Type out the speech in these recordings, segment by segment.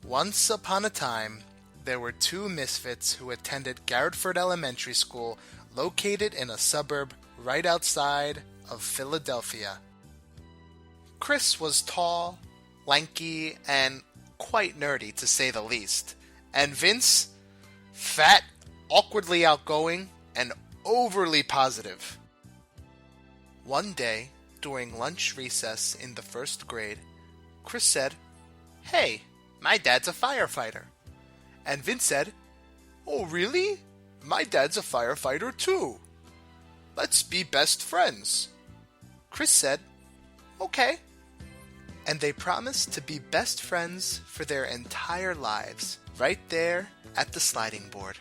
Once upon a time, there were two misfits who attended Garrettford Elementary School, located in a suburb right outside of Philadelphia. Chris was tall, lanky, and quite nerdy to say the least, and Vince, fat, awkwardly outgoing, and overly positive. One day, during lunch recess in the first grade, Chris said, "Hey, my dad's a firefighter." And Vince said, "Oh, really? My dad's a firefighter too. Let's be best friends." Chris said, "Okay." And they promised to be best friends for their entire lives, right there at the sliding board.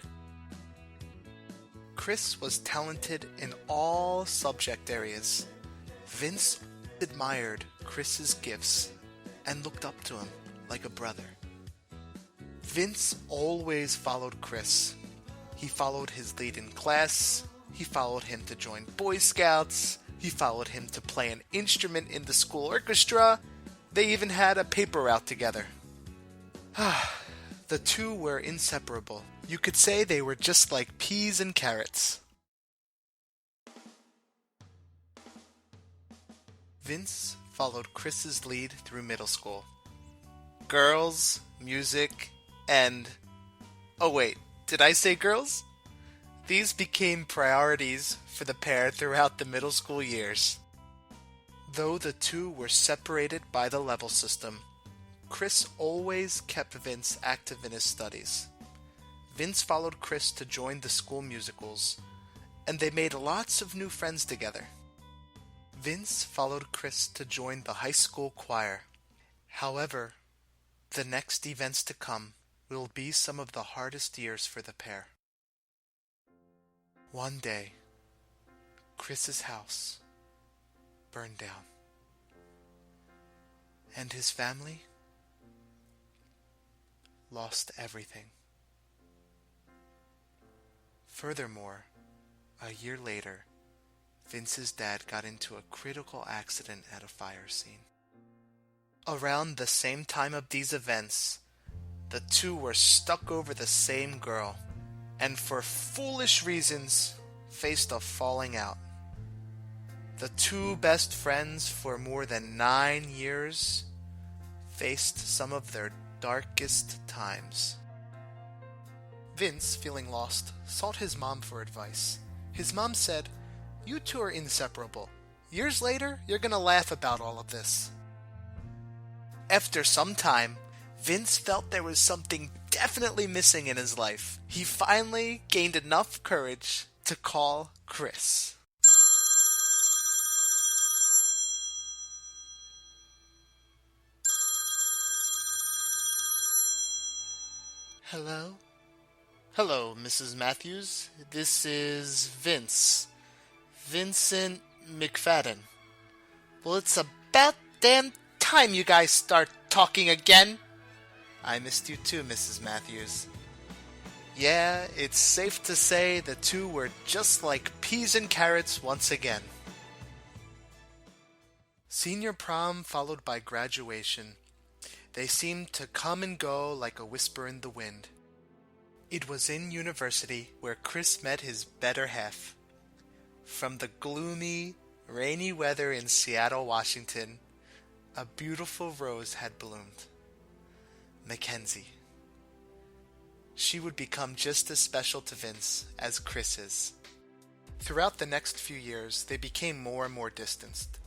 Chris was talented in all subject areas. Vince admired Chris's gifts and looked up to him like a brother. Vince always followed Chris. He followed his lead in class. He followed him to join Boy Scouts. He followed him to play an instrument in the school orchestra. They even had a paper route together. The two were inseparable. You could say they were just like peas and carrots. Vince followed Chris's lead through middle school. Girls, music, and... oh wait, did I say girls? These became priorities for the pair throughout the middle school years. Though the two were separated by the level system, Chris always kept Vince active in his studies. Vince followed Chris to join the school musicals, and they made lots of new friends together. Vince followed Chris to join the high school choir. However, the next events to come will be some of the hardest years for the pair. One day, Chris's house burned down, and his family lost everything. Furthermore, a year later, Vince's dad got into a critical accident at a fire scene. Around the same time of these events, the two were stuck over the same girl, and for foolish reasons, faced a falling out. The two best friends for more than 9 years faced some of their darkest times. Vince, feeling lost, sought his mom for advice. His mom said, "You two are inseparable. Years later, you're gonna laugh about all of this." After some time, Vince felt there was something definitely missing in his life. He finally gained enough courage to call Chris. Hello? Hello, Mrs. Matthews. This is Vince. Vincent McFadden. Well, it's about damn time you guys start talking again. I missed you too, Mrs. Matthews. Yeah, it's safe to say the two were just like peas and carrots once again. Senior prom followed by graduation. They seemed to come and go like a whisper in the wind. It was in university where Chris met his better half. From the gloomy, rainy weather in Seattle, Washington, a beautiful rose had bloomed. Mackenzie. She would become just as special to Vince as Chris is. Throughout the next few years, they became more and more distanced,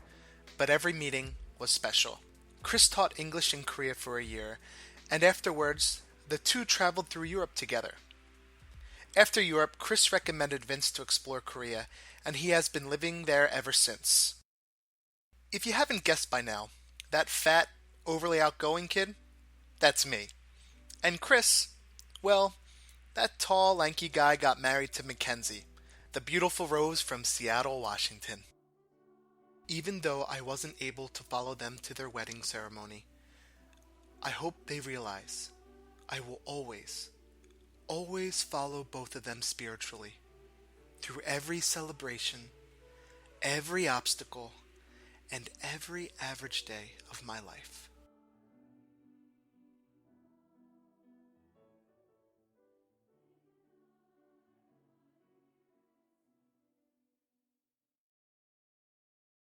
but every meeting was special. Chris taught English in Korea for a year, and afterwards, the two traveled through Europe together. After Europe, Chris recommended Vince to explore Korea, and he has been living there ever since. If you haven't guessed by now, that fat, overly outgoing kid, that's me. And Chris, well, that tall, lanky guy got married to Mackenzie, the beautiful rose from Seattle, Washington. Even though I wasn't able to follow them to their wedding ceremony, I hope they realize I will always follow both of them spiritually, through every celebration, every obstacle, and every average day of my life.